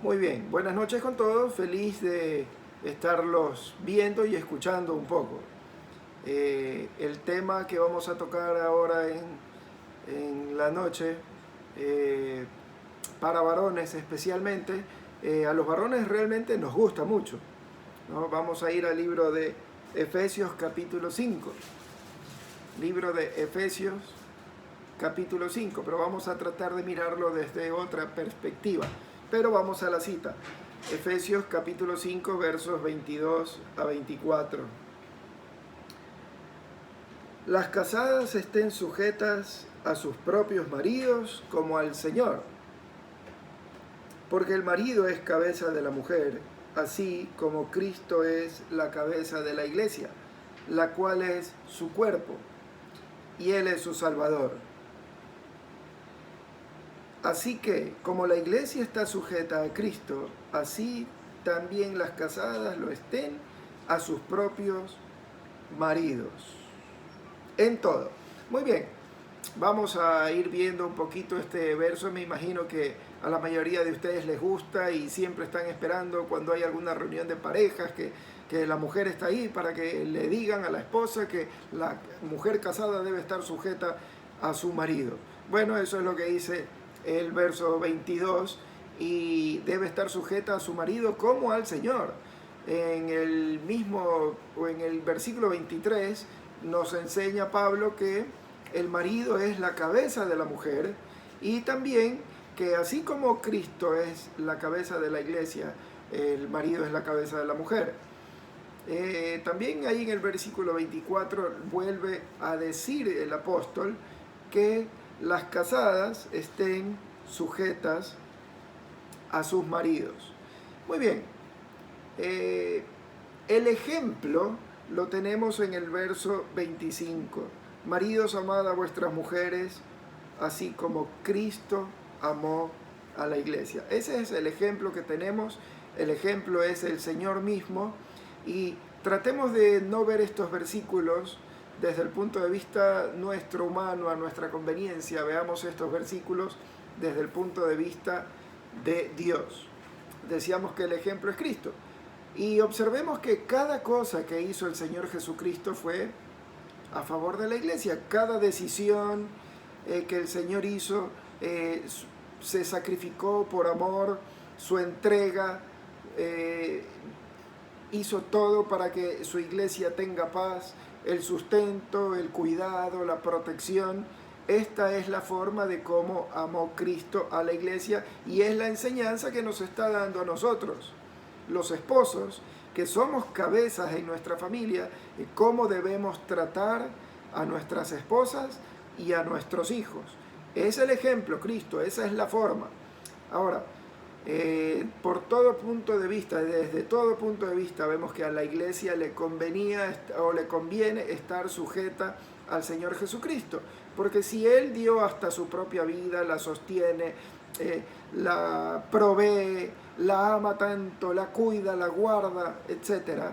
Muy bien, buenas noches con todos, feliz de estarlos viendo y escuchando un poco. El tema que vamos a tocar ahora en la noche, eh, para varones especialmente, a los varones realmente nos gusta mucho, ¿no? Vamos a ir al libro de Efesios capítulo 5, libro de Efesios capítulo 5, pero vamos a tratar de mirarlo desde otra perspectiva. Pero vamos a la cita. Efesios capítulo 5, versos 22 a 24. Las casadas estén sujetas a sus propios maridos como al Señor, porque el marido es cabeza de la mujer, así como Cristo es la cabeza de la iglesia, la cual es su cuerpo, y Él es su Salvador. Así que, como la iglesia está sujeta a Cristo, así también las casadas lo estén a sus propios maridos. En todo. Muy bien, vamos a ir viendo un poquito este verso. Me imagino que a la mayoría de ustedes les gusta y siempre están esperando cuando hay alguna reunión de parejas que la mujer está ahí para que le digan a la esposa que la mujer casada debe estar sujeta a su marido. Bueno, eso es lo que dice el verso 22, y debe estar sujeta a su marido como al Señor. En el mismo, o en el versículo 23, nos enseña Pablo que el marido es la cabeza de la mujer, y también que así como Cristo es la cabeza de la iglesia, el marido es la cabeza de la mujer. También ahí en el versículo 24 vuelve a decir el apóstol que las casadas estén sujetas a sus maridos. Muy bien, el ejemplo lo tenemos en el verso 25. Maridos, amad a vuestras mujeres, así como Cristo amó a la iglesia. Ese es el ejemplo que tenemos. El ejemplo es el Señor mismo, y tratemos de no ver estos versículos desde el punto de vista nuestro humano, a nuestra conveniencia. Veamos estos versículos desde el punto de vista de Dios. Decíamos que el ejemplo es Cristo. Y observemos que cada cosa que hizo el Señor Jesucristo fue a favor de la iglesia. Cada decisión que el Señor hizo se sacrificó por amor, su entrega, hizo todo para que su iglesia tenga paz, el sustento, el cuidado, la protección. Esta es la forma de cómo amó Cristo a la iglesia, y es la enseñanza que nos está dando a nosotros, los esposos, que somos cabezas en nuestra familia, y cómo debemos tratar a nuestras esposas y a nuestros hijos. Es el ejemplo, Cristo, esa es la forma. Ahora, por todo punto de vista, desde todo punto de vista, vemos que a la iglesia le convenía o le conviene estar sujeta al Señor Jesucristo, porque si Él dio hasta su propia vida, la sostiene, la provee, la ama tanto, la cuida, la guarda, etc.,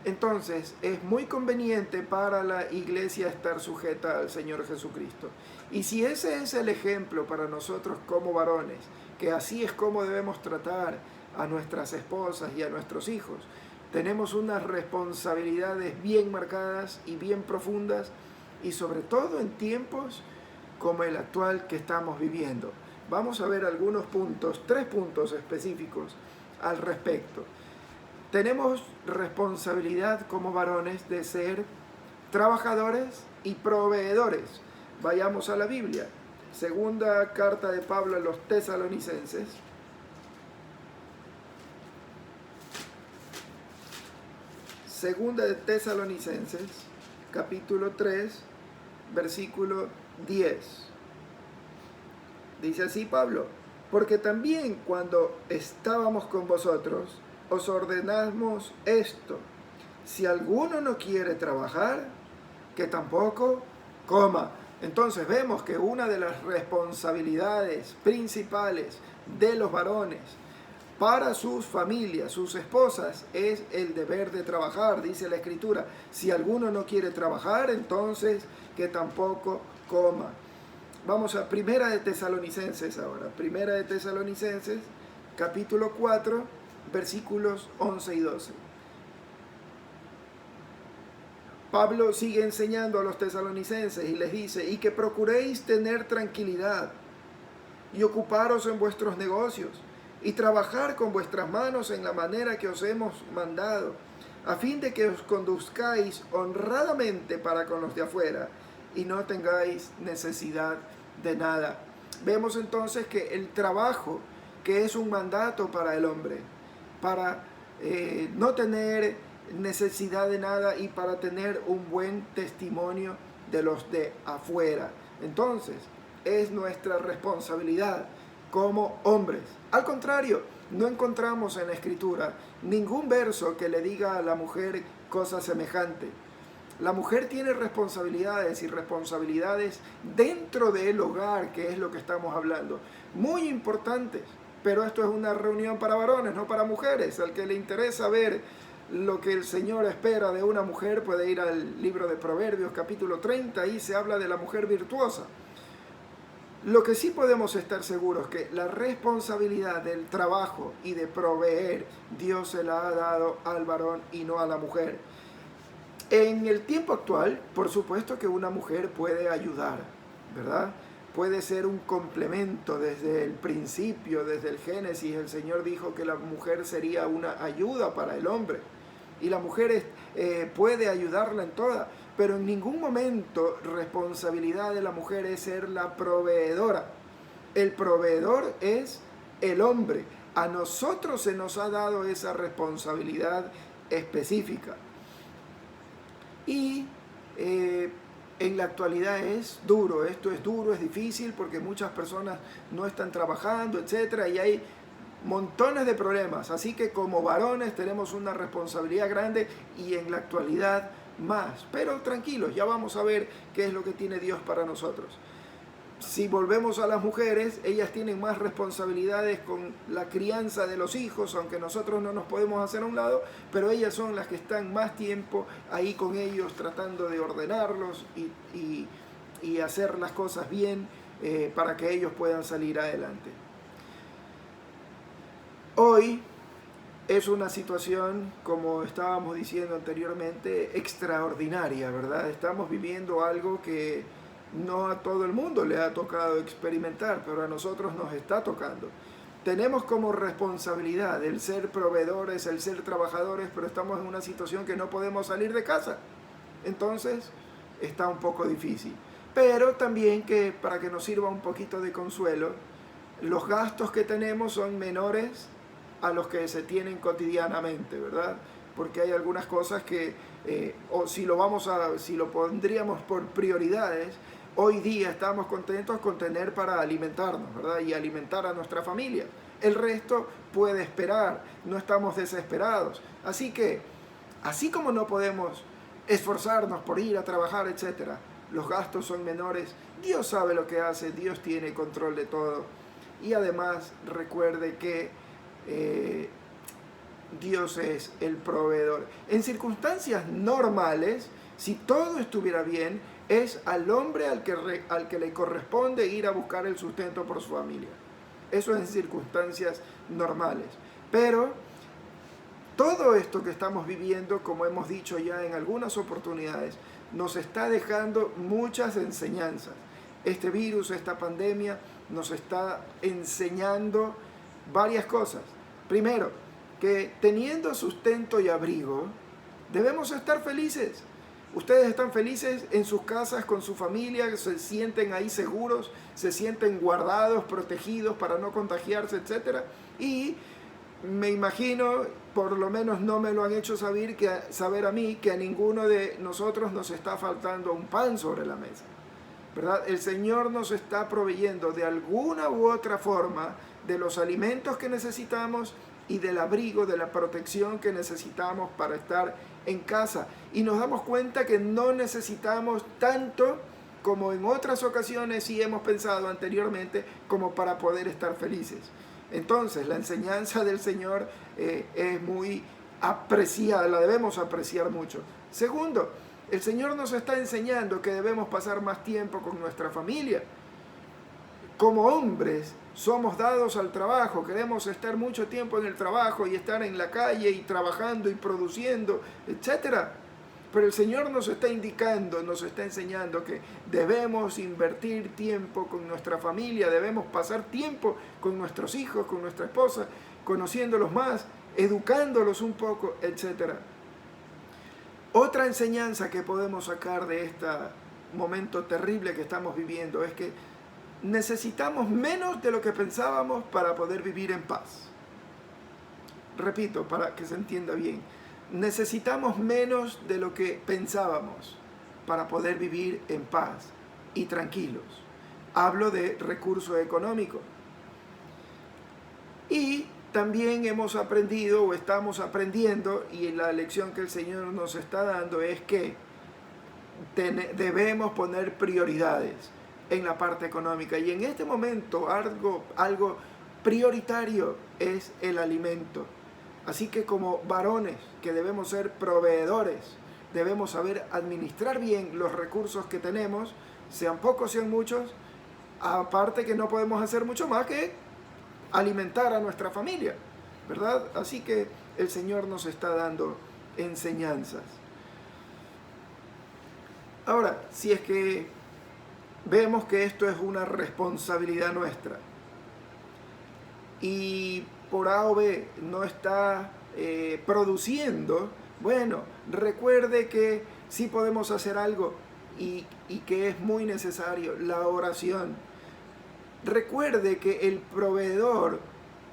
entonces es muy conveniente para la iglesia estar sujeta al Señor Jesucristo. Y si ese es el ejemplo para nosotros como varones, que así es como debemos tratar a nuestras esposas y a nuestros hijos, tenemos unas responsabilidades bien marcadas y bien profundas, y sobre todo en tiempos como el actual que estamos viviendo. Vamos a ver algunos puntos, 3 puntos específicos al respecto. Tenemos responsabilidad como varones de ser trabajadores y proveedores. Vayamos a la Biblia. Segunda carta de Pablo a los Tesalonicenses. Segunda de Tesalonicenses, capítulo 3, versículo 10. Dice así Pablo: porque también cuando estábamos con vosotros, os ordenamos esto: si alguno no quiere trabajar, que tampoco coma. Entonces vemos que una de las responsabilidades principales de los varones para sus familias, sus esposas, es el deber de trabajar. Dice la Escritura: si alguno no quiere trabajar, entonces que tampoco coma. Vamos a Primera de Tesalonicenses ahora. Primera de Tesalonicenses, capítulo 4, versículos 11 y 12. Pablo sigue enseñando a los tesalonicenses y les dice, y que procuréis tener tranquilidad y ocuparos en vuestros negocios y trabajar con vuestras manos en la manera que os hemos mandado, a fin de que os conduzcáis honradamente para con los de afuera y no tengáis necesidad de nada. Vemos entonces que el trabajo, que es un mandato para el hombre, para no tener necesidad de nada y para tener un buen testimonio de los de afuera. Entonces, es nuestra responsabilidad como hombres. Al contrario, no encontramos en la Escritura ningún verso que le diga a la mujer cosa semejante. La mujer tiene responsabilidades y responsabilidades dentro del hogar, que es lo que estamos hablando, muy importantes. Pero esto es una reunión para varones, no para mujeres. Al que le interesa ver lo que el Señor espera de una mujer puede ir al libro de Proverbios capítulo 30, ahí se habla de la mujer virtuosa. Lo que sí podemos estar seguros es que la responsabilidad del trabajo y de proveer, Dios se la ha dado al varón y no a la mujer. En el tiempo actual, por supuesto que una mujer puede ayudar, ¿verdad? Puede ser un complemento. Desde el principio, desde el Génesis, el Señor dijo que la mujer sería una ayuda para el hombre. Y la mujer puede ayudarla en toda, pero en ningún momento responsabilidad de la mujer es ser la proveedora. El proveedor es el hombre. A nosotros se nos ha dado esa responsabilidad específica. Y en la actualidad es duro, esto es duro, es difícil porque muchas personas no están trabajando, etcétera, y hay montones de problemas. Así que como varones tenemos una responsabilidad grande y en la actualidad más. Pero tranquilos, ya vamos a ver qué es lo que tiene Dios para nosotros. Si volvemos a las mujeres, ellas tienen más responsabilidades con la crianza de los hijos, aunque nosotros no nos podemos hacer a un lado, pero ellas son las que están más tiempo ahí con ellos tratando de ordenarlos y hacer las cosas bien para que ellos puedan salir adelante. Hoy es una situación, como estábamos diciendo anteriormente, extraordinaria, ¿verdad? Estamos viviendo algo que no a todo el mundo le ha tocado experimentar, pero a nosotros nos está tocando. Tenemos como responsabilidad el ser proveedores, el ser trabajadores, pero estamos en una situación que no podemos salir de casa. Entonces, está un poco difícil. Pero también que para que nos sirva un poquito de consuelo, los gastos que tenemos son menores a los que se tienen cotidianamente, ¿verdad? Porque hay algunas cosas que, si lo pondríamos por prioridades, hoy día estamos contentos con tener para alimentarnos, ¿verdad? Y alimentar a nuestra familia. El resto puede esperar, no estamos desesperados. Así que, así como no podemos esforzarnos por ir a trabajar, etcétera, los gastos son menores, Dios sabe lo que hace, Dios tiene control de todo. Y además, recuerde que Dios es el proveedor. En circunstancias normales, si todo estuviera bien, es al hombre al que le corresponde ir a buscar el sustento por su familia. Eso es en circunstancias normales. Pero todo esto que estamos viviendo, como hemos dicho ya en algunas oportunidades, nos está dejando muchas enseñanzas. Este virus, esta pandemia, nos está enseñando varias cosas. Primero, que teniendo sustento y abrigo, debemos estar felices. Ustedes están felices en sus casas, con su familia, se sienten ahí seguros, se sienten guardados, protegidos para no contagiarse, etc. Y me imagino, por lo menos no me lo han hecho saber a mí, que a ninguno de nosotros nos está faltando un pan sobre la mesa, ¿verdad? El Señor nos está proveyendo de alguna u otra forma de los alimentos que necesitamos y del abrigo, de la protección que necesitamos para estar en casa. Y nos damos cuenta que no necesitamos tanto como en otras ocasiones sí hemos pensado anteriormente, como para poder estar felices. Entonces, la enseñanza del Señor es muy apreciada, la debemos apreciar mucho. Segundo, el Señor nos está enseñando que debemos pasar más tiempo con nuestra familia. como hombres somos dados al trabajo, queremos estar mucho tiempo en el trabajo y estar en la calle y trabajando y produciendo, etc. Pero el Señor nos está indicando, nos está enseñando que debemos invertir tiempo con nuestra familia, debemos pasar tiempo con nuestros hijos, con nuestra esposa, conociéndolos más, educándolos un poco, etc. Otra enseñanza que podemos sacar de este momento terrible que estamos viviendo es que necesitamos menos de lo que pensábamos para poder vivir en paz. Repito, para que se entienda bien. Necesitamos menos de lo que pensábamos para poder vivir en paz y tranquilos. Hablo de recursos económicos. Y también hemos aprendido o estamos aprendiendo, y la lección que el Señor nos está dando es que debemos poner prioridades en la parte económica. Y en este momento algo prioritario es el alimento. Así que como varones que debemos ser proveedores, debemos saber administrar bien los recursos que tenemos, sean pocos, sean muchos, aparte que no podemos hacer mucho más que alimentar a nuestra familia, ¿verdad? Así que el Señor nos está dando enseñanzas. Ahora, si es que vemos que esto es una responsabilidad nuestra y por A o B no está produciendo, bueno, recuerde que sí podemos hacer algo y que es muy necesario, la oración. Recuerde que el proveedor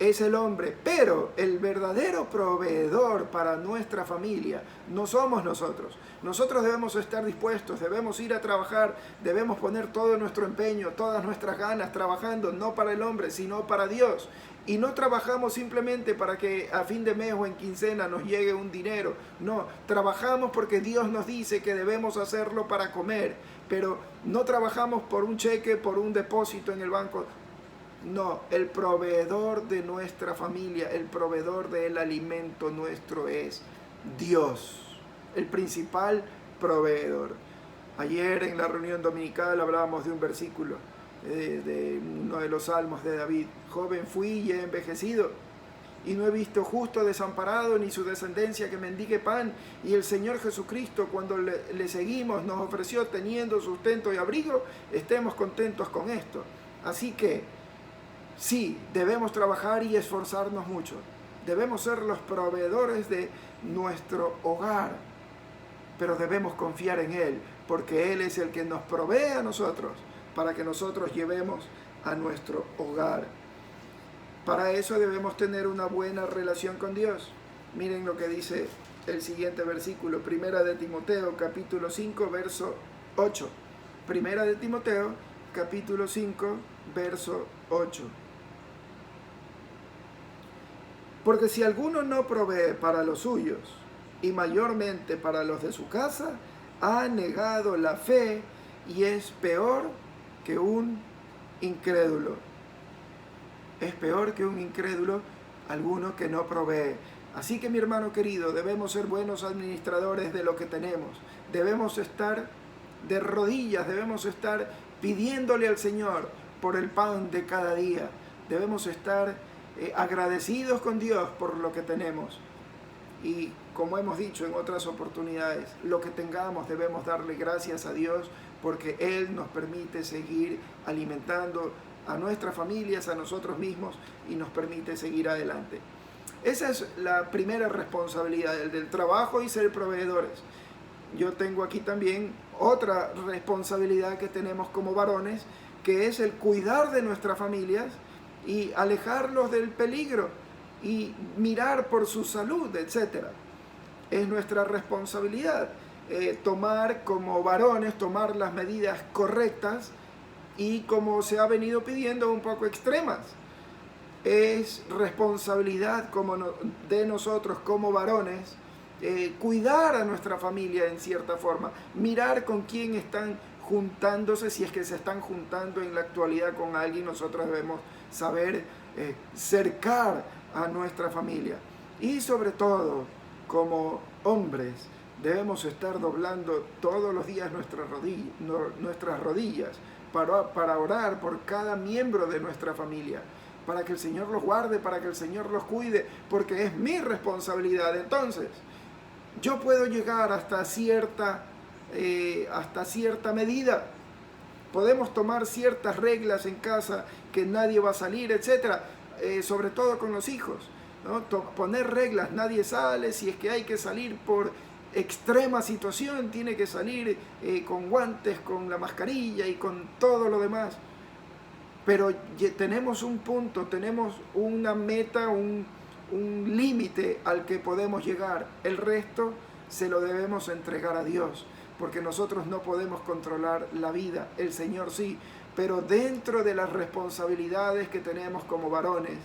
es el hombre, pero el verdadero proveedor para nuestra familia no somos nosotros. Nosotros debemos estar dispuestos, debemos ir a trabajar, debemos poner todo nuestro empeño, todas nuestras ganas trabajando, no para el hombre, sino para Dios. Y no trabajamos simplemente para que a fin de mes o en quincena nos llegue un dinero. No, trabajamos porque Dios nos dice que debemos hacerlo para comer. Pero no trabajamos por un cheque, por un depósito en el banco. No, el proveedor de nuestra familia, el proveedor del alimento nuestro es Dios, el principal proveedor. Ayer en la reunión dominical hablábamos de un versículo de uno de los salmos de David. Joven fui y he envejecido, y no he visto justo desamparado ni su descendencia que mendigue pan. Y el Señor Jesucristo, cuando le seguimos, nos ofreció teniendo sustento y abrigo. Estemos contentos con esto. Así que sí, debemos trabajar y esforzarnos mucho. Debemos ser los proveedores de nuestro hogar, pero debemos confiar en Él, porque Él es el que nos provee a nosotros para que nosotros llevemos a nuestro hogar. Para eso debemos tener una buena relación con Dios. Miren lo que dice el siguiente versículo, Primera de Timoteo, capítulo 5, verso 8. Primera de Timoteo, capítulo 5, verso 8. Porque si alguno no provee para los suyos, y mayormente para los de su casa, ha negado la fe y es peor que un incrédulo. Es peor que un incrédulo alguno que no provee. Así que mi hermano querido, debemos ser buenos administradores de lo que tenemos. Debemos estar de rodillas, debemos estar pidiéndole al Señor por el pan de cada día. Debemos estar agradecidos con Dios por lo que tenemos. Y como hemos dicho en otras oportunidades, lo que tengamos debemos darle gracias a Dios porque Él nos permite seguir alimentando a nuestras familias, a nosotros mismos y nos permite seguir adelante. Esa es la primera responsabilidad, el del trabajo y ser proveedores. Yo tengo aquí también otra responsabilidad que tenemos como varones, que es el cuidar de nuestras familias y alejarlos del peligro y mirar por su salud, etc. Es nuestra responsabilidad tomar como varones, tomar las medidas correctas y como se ha venido pidiendo un poco extremas. Es responsabilidad de nosotros como varones cuidar a nuestra familia en cierta forma, mirar con quién están juntándose, si es que se están juntando en la actualidad con alguien. Nosotros debemos saber cercar a nuestra familia y sobre todo como hombres debemos estar doblando todos los días nuestras rodillas para orar por cada miembro de nuestra familia, para que el Señor los guarde, para que el Señor los cuide, porque es mi responsabilidad. Entonces, yo puedo llegar hasta cierta medida. Podemos tomar ciertas reglas en casa, que nadie va a salir, etcétera, sobre todo con los hijos, ¿no? Poner reglas, nadie sale, si es que hay que salir por extrema situación, tiene que salir con guantes, con la mascarilla y con todo lo demás. Pero tenemos un punto, tenemos una meta, un límite al que podemos llegar. El resto se lo debemos entregar a Dios, porque nosotros no podemos controlar la vida, el Señor sí, pero dentro de las responsabilidades que tenemos como varones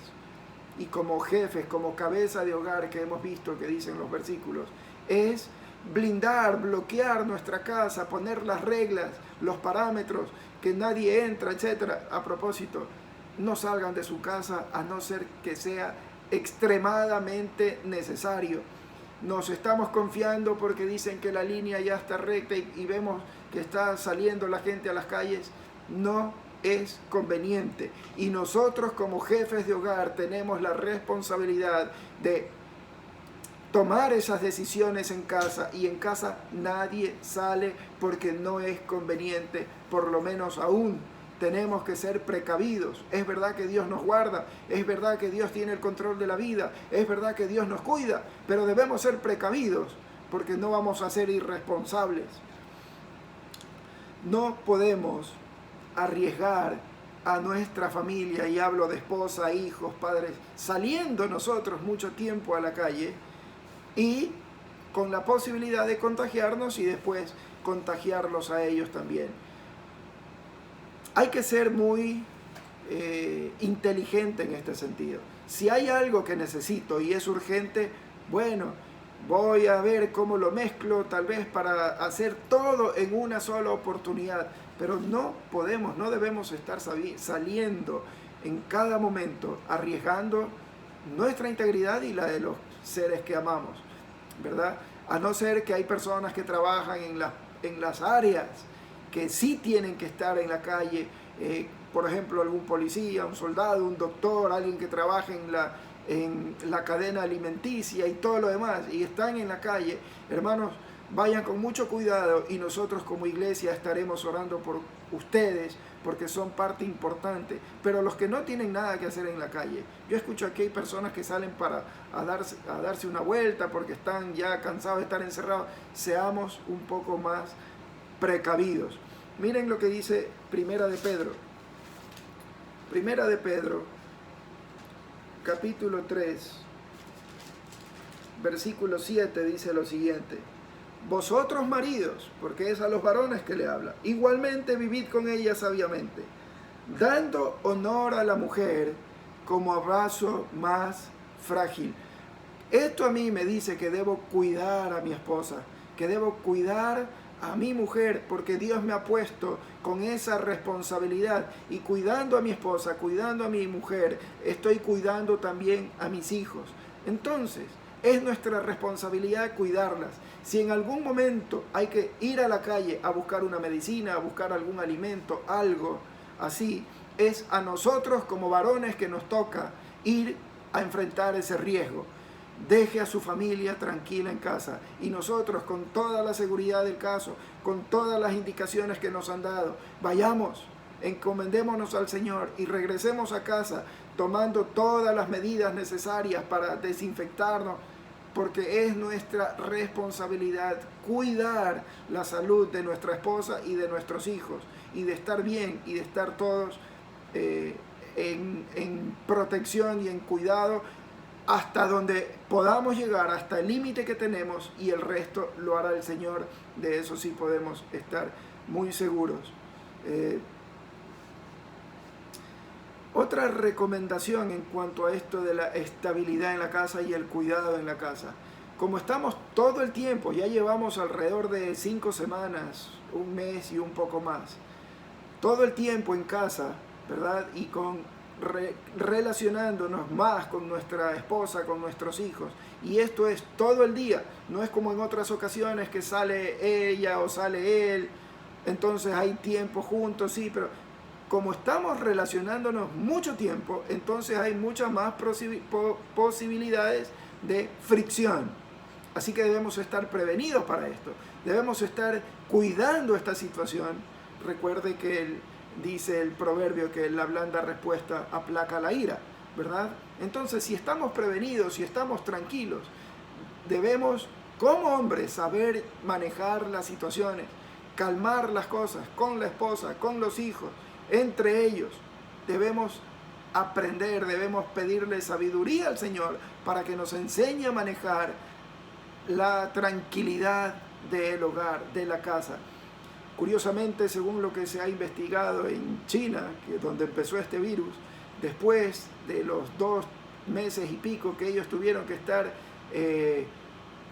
y como jefes, como cabeza de hogar, que hemos visto que dicen los versículos, es blindar, bloquear nuestra casa, poner las reglas, los parámetros, que nadie entra, etcétera. A propósito, no salgan de su casa a no ser que sea extremadamente necesario. Nos estamos confiando porque dicen que la línea ya está recta y vemos que está saliendo la gente a las calles. No es conveniente. Y nosotros como jefes de hogar tenemos la responsabilidad de tomar esas decisiones en casa, y en casa nadie sale porque no es conveniente, por lo menos aún. Tenemos que ser precavidos. Es verdad que Dios nos guarda, es verdad que Dios tiene el control de la vida, es verdad que Dios nos cuida, pero debemos ser precavidos porque no vamos a ser irresponsables. No podemos arriesgar a nuestra familia, y hablo de esposa, hijos, padres, saliendo nosotros mucho tiempo a la calle y con la posibilidad de contagiarnos y después contagiarlos a ellos también. Hay que ser muy inteligente en este sentido. Si hay algo que necesito y es urgente, bueno, voy a ver cómo lo mezclo, tal vez para hacer todo en una sola oportunidad. Pero no podemos, no debemos estar saliendo en cada momento, arriesgando nuestra integridad y la de los seres que amamos, ¿verdad? A no ser que hay personas que trabajan en las áreas que sí tienen que estar en la calle, por ejemplo, algún policía, un soldado, un doctor, alguien que trabaje en la cadena alimenticia y todo lo demás, y están en la calle. Hermanos, vayan con mucho cuidado, y nosotros como iglesia estaremos orando por ustedes, porque son parte importante. Pero los que no tienen nada que hacer en la calle, yo escucho aquí hay personas que salen a darse una vuelta porque están ya cansados de estar encerrados. Seamos un poco más precavidos. Miren lo que dice Primera de Pedro. Primera de Pedro, capítulo 3, versículo 7, dice lo siguiente: vosotros maridos, porque es a los varones que le habla, igualmente vivid con ella sabiamente, dando honor a la mujer como abrazo más frágil. Esto a mí me dice que debo cuidar a mi esposa, que debo cuidar a mi mujer, porque Dios me ha puesto con esa responsabilidad, y cuidando a mi esposa, cuidando a mi mujer, estoy cuidando también a mis hijos. Entonces, es nuestra responsabilidad cuidarlas. Si en algún momento hay que ir a la calle a buscar una medicina, a buscar algún alimento, algo así, es a nosotros como varones que nos toca ir a enfrentar ese riesgo. Deje a su familia tranquila en casa, y nosotros, con toda la seguridad del caso, con todas las indicaciones que nos han dado, vayamos, encomendémonos al Señor y regresemos a casa tomando todas las medidas necesarias para desinfectarnos, porque es nuestra responsabilidad cuidar la salud de nuestra esposa y de nuestros hijos, y de estar bien y de estar todos en protección y en cuidado hasta donde podamos llegar, hasta el límite que tenemos, y el resto lo hará el Señor. De eso sí podemos estar muy seguros. Otra recomendación en cuanto a esto de la estabilidad en la casa y el cuidado en la casa. Como estamos todo el tiempo, ya llevamos alrededor de 5 semanas, un mes y un poco más, todo el tiempo en casa, ¿verdad? Y relacionándonos más con nuestra esposa, con nuestros hijos, y esto es todo el día. No es como en otras ocasiones que sale ella o sale él entonces hay tiempo juntos, sí, pero como estamos relacionándonos mucho tiempo, entonces hay muchas más posibilidades de fricción. Así que debemos estar prevenidos para esto. Debemos estar cuidando esta situación. Recuerde que dice el proverbio que la blanda respuesta aplaca la ira, ¿verdad? Entonces, si estamos prevenidos, si estamos tranquilos, debemos, como hombres, saber manejar las situaciones, calmar las cosas con la esposa, con los hijos, entre ellos. Debemos aprender, debemos pedirle sabiduría al Señor para que nos enseñe a manejar la tranquilidad del hogar, de la casa. Curiosamente, según lo que se ha investigado en China, que es donde empezó este virus, después de los 2 meses y pico que ellos tuvieron que estar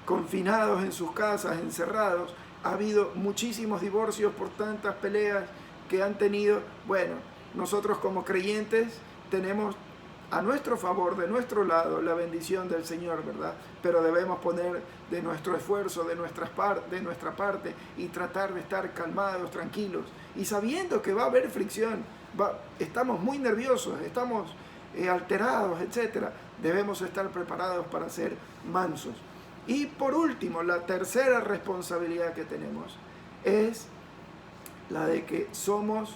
confinados en sus casas, encerrados, ha habido muchísimos divorcios por tantas peleas que han tenido. Bueno, nosotros como creyentes tenemos a nuestro favor, de nuestro lado, la bendición del Señor, ¿verdad? Pero debemos poner de nuestro esfuerzo, de nuestra parte, y tratar de estar calmados, tranquilos, y sabiendo que va a haber fricción, estamos muy nerviosos, estamos alterados, etc. Debemos estar preparados para ser mansos. Y por último, la tercera responsabilidad que tenemos es la de que somos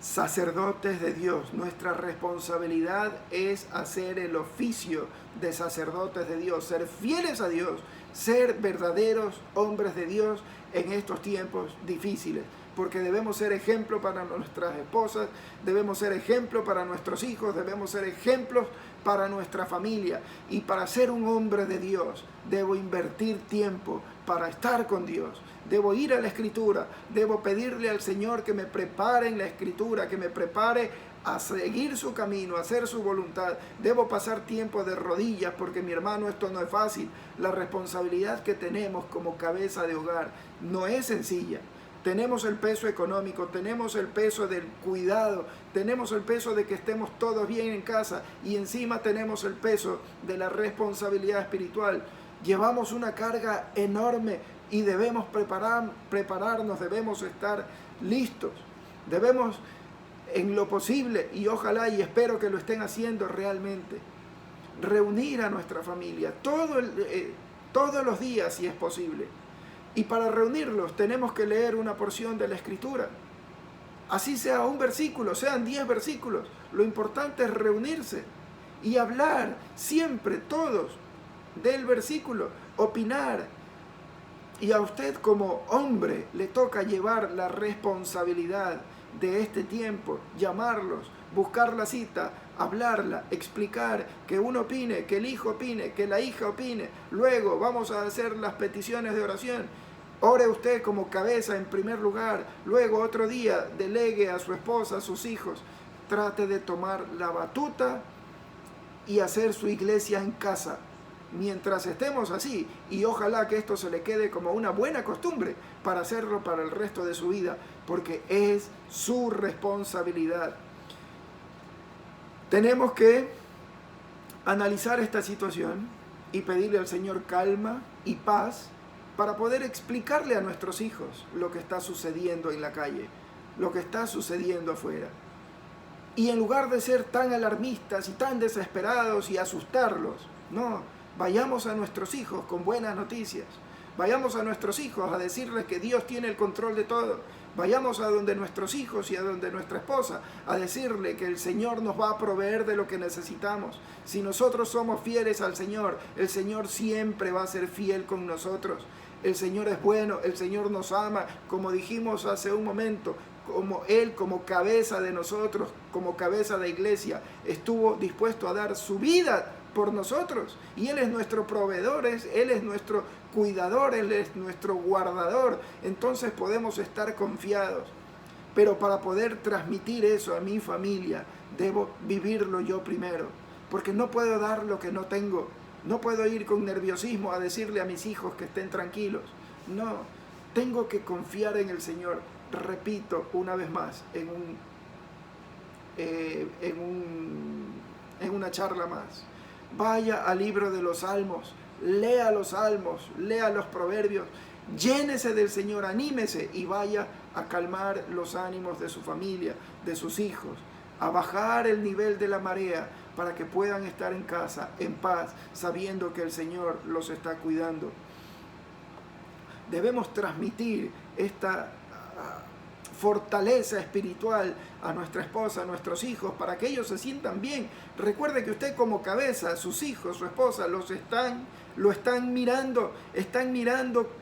sacerdotes de Dios. Nuestra responsabilidad es hacer el oficio de sacerdotes de Dios, ser fieles a Dios, ser verdaderos hombres de Dios en estos tiempos difíciles, porque debemos ser ejemplo para nuestras esposas, debemos ser ejemplo para nuestros hijos, debemos ser ejemplos para nuestra familia. Y para ser un hombre de Dios, debo invertir tiempo para estar con Dios. Debo ir a la Escritura, debo pedirle al Señor que me prepare en la Escritura, que me prepare a seguir su camino, a hacer su voluntad. Debo pasar tiempo de rodillas, porque mi hermano, esto no es fácil. La responsabilidad que tenemos como cabeza de hogar no es sencilla. Tenemos el peso económico, tenemos el peso del cuidado, tenemos el peso de que estemos todos bien en casa, y encima tenemos el peso de la responsabilidad espiritual. Llevamos una carga enorme y debemos prepararnos, debemos estar listos. Debemos, en lo posible, y ojalá y espero que lo estén haciendo realmente, reunir a nuestra familia todos los días, si es posible. Y para reunirlos tenemos que leer una porción de la Escritura. Así sea un versículo, sean 10 versículos. Lo importante es reunirse y hablar siempre todos del versículo, opinar. Y a usted como hombre le toca llevar la responsabilidad de este tiempo, llamarlos, buscar la cita, hablarla, explicar, que uno opine, que el hijo opine, que la hija opine. Luego vamos a hacer las peticiones de oración. Ore usted como cabeza en primer lugar. Luego otro día delegue a su esposa, a sus hijos. Trate de tomar la batuta y hacer su iglesia en casa. Mientras estemos así, y ojalá que esto se le quede como una buena costumbre para hacerlo para el resto de su vida, porque es su responsabilidad. Tenemos que analizar esta situación y pedirle al Señor calma y paz para poder explicarle a nuestros hijos lo que está sucediendo en la calle, lo que está sucediendo afuera. Y en lugar de ser tan alarmistas y tan desesperados y asustarlos, no. Vayamos a nuestros hijos con buenas noticias. Vayamos a nuestros hijos a decirles que Dios tiene el control de todo. Vayamos a donde nuestros hijos y a donde nuestra esposa a decirle que el Señor nos va a proveer de lo que necesitamos. Si nosotros somos fieles al Señor, el Señor siempre va a ser fiel con nosotros. El Señor es bueno, el Señor nos ama, como dijimos hace un momento. Como Él, como cabeza de nosotros, como cabeza de iglesia, estuvo dispuesto a dar su vida por nosotros, y Él es nuestro proveedor, Él es nuestro cuidador, Él es nuestro guardador. Entonces podemos estar confiados. Pero para poder transmitir eso a mi familia, debo vivirlo yo primero, porque no puedo dar lo que no tengo. No puedo ir con nerviosismo a decirle a mis hijos que estén tranquilos. No, tengo que confiar en el Señor. Repito una vez más, en una charla más. Vaya al libro de los Salmos, lea los Salmos, lea los Proverbios, Llénese del Señor, anímese y vaya a calmar los ánimos de su familia, de sus hijos, a bajar el nivel de la marea para que puedan estar en casa, en paz, sabiendo que el Señor los está cuidando. Debemos transmitir esta fortaleza espiritual a nuestra esposa, a nuestros hijos, para que ellos se sientan bien. Recuerde que usted como cabeza, sus hijos, su esposa, lo están mirando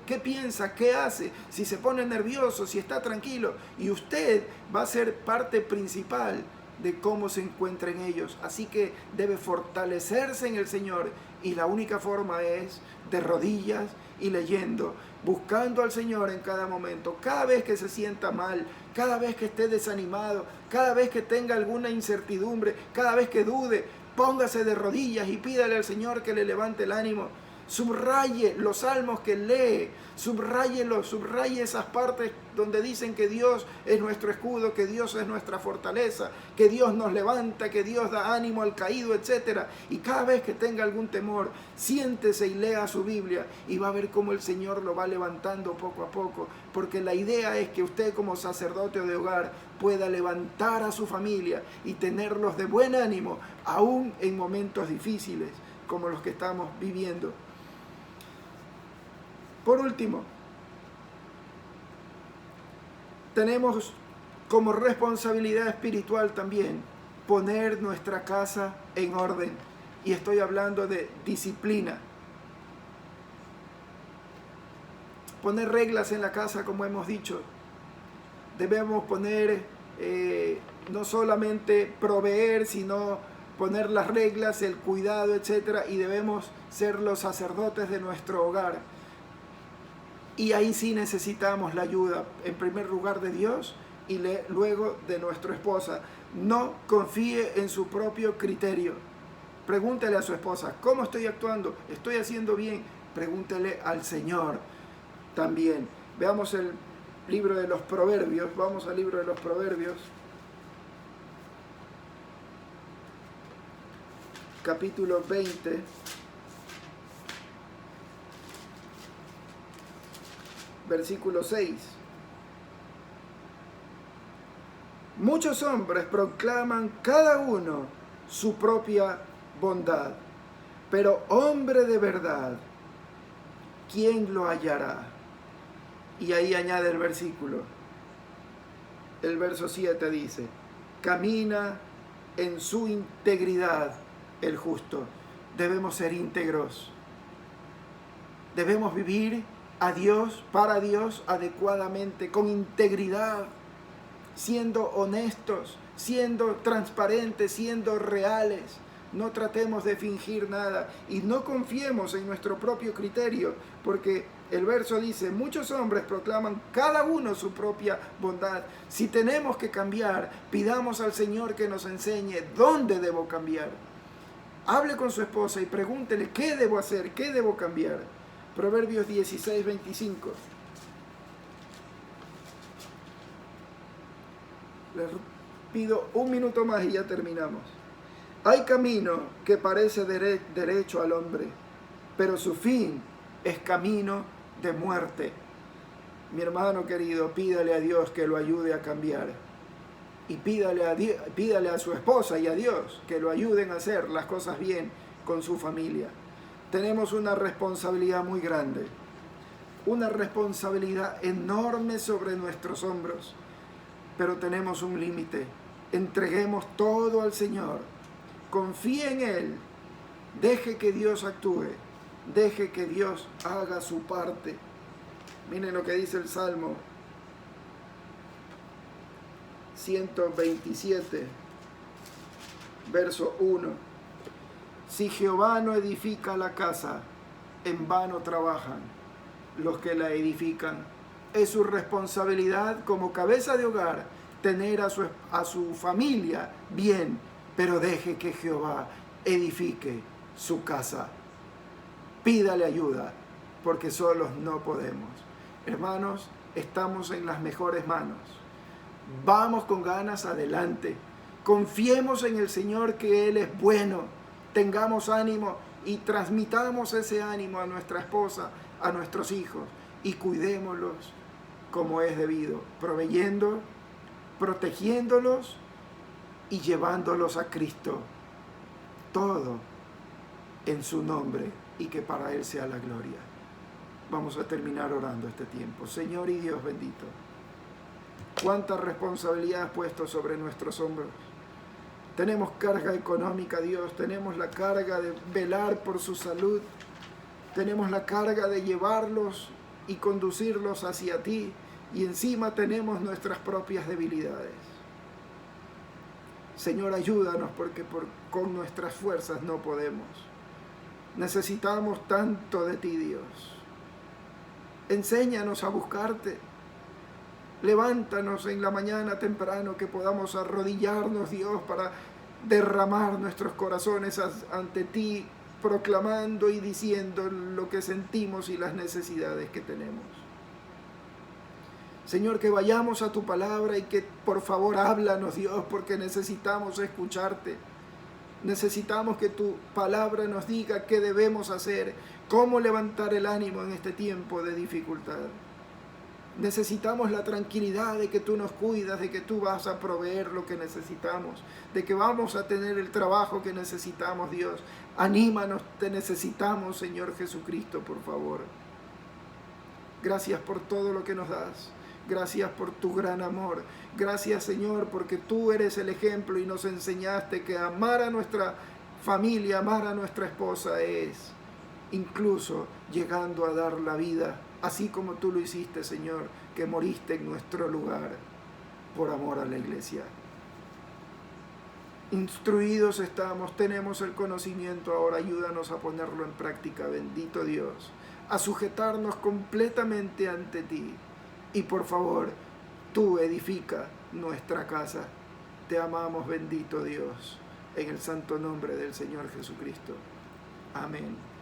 qué piensa, qué hace, si se pone nervioso, si está tranquilo, y usted va a ser parte principal de cómo se encuentren ellos. Así que debe fortalecerse en el Señor, y la única forma es de rodillas y leyendo, buscando al Señor en cada momento. Cada vez que se sienta mal, cada vez que esté desanimado, cada vez que tenga alguna incertidumbre, cada vez que dude, póngase de rodillas y pídale al Señor que le levante el ánimo. Subraye los salmos que lee, subraye esas partes donde dicen que Dios es nuestro escudo, que Dios es nuestra fortaleza, que Dios nos levanta, que Dios da ánimo al caído, etc. Y cada vez que tenga algún temor, siéntese y lea su Biblia y va a ver cómo el Señor lo va levantando poco a poco, porque la idea es que usted como sacerdote de hogar pueda levantar a su familia y tenerlos de buen ánimo, aún en momentos difíciles como los que estamos viviendo. Por último, tenemos como responsabilidad espiritual también poner nuestra casa en orden. Y estoy hablando de disciplina. Poner reglas en la casa, como hemos dicho. Debemos poner, no solamente proveer, sino poner las reglas, el cuidado, etc. Y debemos ser los sacerdotes de nuestro hogar. Y ahí sí necesitamos la ayuda, en primer lugar de Dios y luego de nuestra esposa. No confíe en su propio criterio. Pregúntele a su esposa, ¿cómo estoy actuando? ¿Estoy haciendo bien? Pregúntele al Señor también. Veamos el libro de los Proverbios. Vamos al libro de los Proverbios. Capítulo 20. Versículo 6. Muchos hombres proclaman cada uno su propia bondad, pero hombre de verdad, ¿quién lo hallará? Y ahí añade el versículo. El verso 7 dice, camina en su integridad el justo. Debemos ser íntegros. Debemos vivir a Dios, para Dios, adecuadamente, con integridad, siendo honestos, siendo transparentes, siendo reales. No tratemos de fingir nada y no confiemos en nuestro propio criterio, porque el verso dice, muchos hombres proclaman cada uno su propia bondad. Si tenemos que cambiar, pidamos al Señor que nos enseñe dónde debo cambiar. Hable con su esposa y pregúntele qué debo hacer, qué debo cambiar. Proverbios 16, 25. Les pido un minuto más y ya terminamos. Hay camino que parece derecho al hombre, pero su fin es camino de muerte. Mi hermano querido, pídale a Dios que lo ayude a cambiar. Y pídale a su esposa y a Dios que lo ayuden a hacer las cosas bien con su familia. Tenemos una responsabilidad muy grande, una responsabilidad enorme sobre nuestros hombros, pero tenemos un límite. Entreguemos todo al Señor, confíe en Él, deje que Dios actúe, deje que Dios haga su parte. Miren lo que dice el Salmo 127, verso 1. Si Jehová no edifica la casa, en vano trabajan los que la edifican. Es su responsabilidad como cabeza de hogar tener a su familia bien, pero deje que Jehová edifique su casa. Pídale ayuda, porque solos no podemos. Hermanos, estamos en las mejores manos. Vamos con ganas adelante. Confiemos en el Señor, que Él es bueno. Tengamos ánimo y transmitamos ese ánimo a nuestra esposa, a nuestros hijos. y cuidémoslos como es debido, proveyendo, protegiéndolos y llevándolos a Cristo. Todo en su nombre y que para Él sea la gloria. Vamos a terminar orando este tiempo. Señor y Dios bendito, cuánta responsabilidad has puesto sobre nuestros hombros. Tenemos carga económica, Dios, tenemos la carga de velar por su salud, tenemos la carga de llevarlos y conducirlos hacia ti, y encima tenemos nuestras propias debilidades. Señor, ayúdanos porque con nuestras fuerzas no podemos. Necesitamos tanto de ti, Dios. Enséñanos a buscarte. Levántanos en la mañana temprano que podamos arrodillarnos, Dios, para derramar nuestros corazones ante ti, proclamando y diciendo lo que sentimos y las necesidades que tenemos. Señor, que vayamos a tu palabra y que por favor háblanos, Dios, porque necesitamos escucharte. Necesitamos que tu palabra nos diga qué debemos hacer, cómo levantar el ánimo en este tiempo de dificultad. Necesitamos la tranquilidad de que tú nos cuidas, de que tú vas a proveer lo que necesitamos, de que vamos a tener el trabajo que necesitamos, Dios. Anímanos, te necesitamos, Señor Jesucristo, por favor. Gracias por todo lo que nos das. Gracias por tu gran amor. Gracias, Señor, porque tú eres el ejemplo y nos enseñaste que amar a nuestra familia, amar a nuestra esposa es incluso llegando a dar la vida, así como tú lo hiciste, Señor, que moriste en nuestro lugar por amor a la iglesia. Instruidos estamos, tenemos el conocimiento, ahora ayúdanos a ponerlo en práctica, bendito Dios, a sujetarnos completamente ante ti. Y por favor, tú edifica nuestra casa. Te amamos, bendito Dios, en el santo nombre del Señor Jesucristo. Amén.